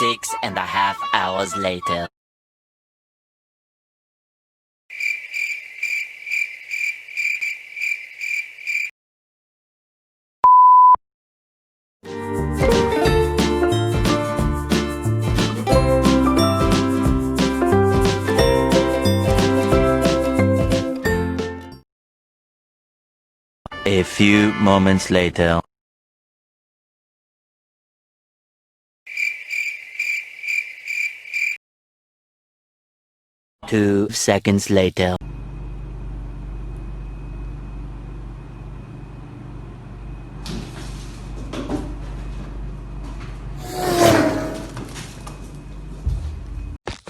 6.5 hours later. A few moments later. 2 seconds later.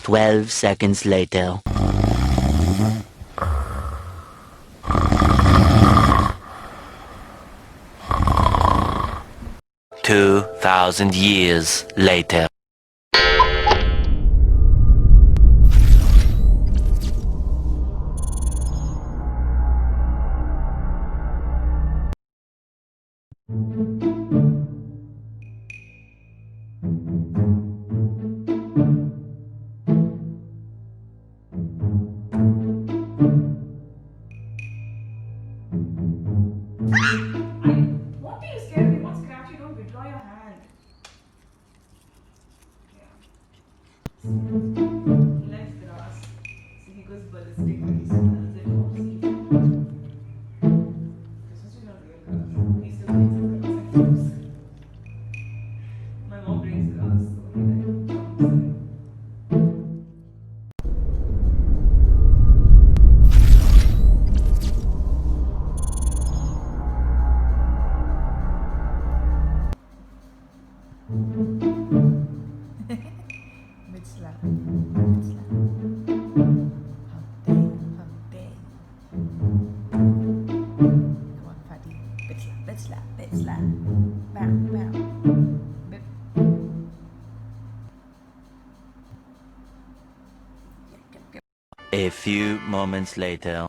12 seconds later. 2,000 years later. What are you scared? If you won't scratch, you don't withdraw your hand. Yeah. He likes grass. So he goes ballistic when he smells it or sees it. This is not real grass. He still thinks it's grass and jumps. My mom brings grass, so he like jumps in. Mid slap. Mid slap. Hump day. Come on, fatty. Bit slap, bit slap, bit slap. Bow, bow. Bit. A few moments later.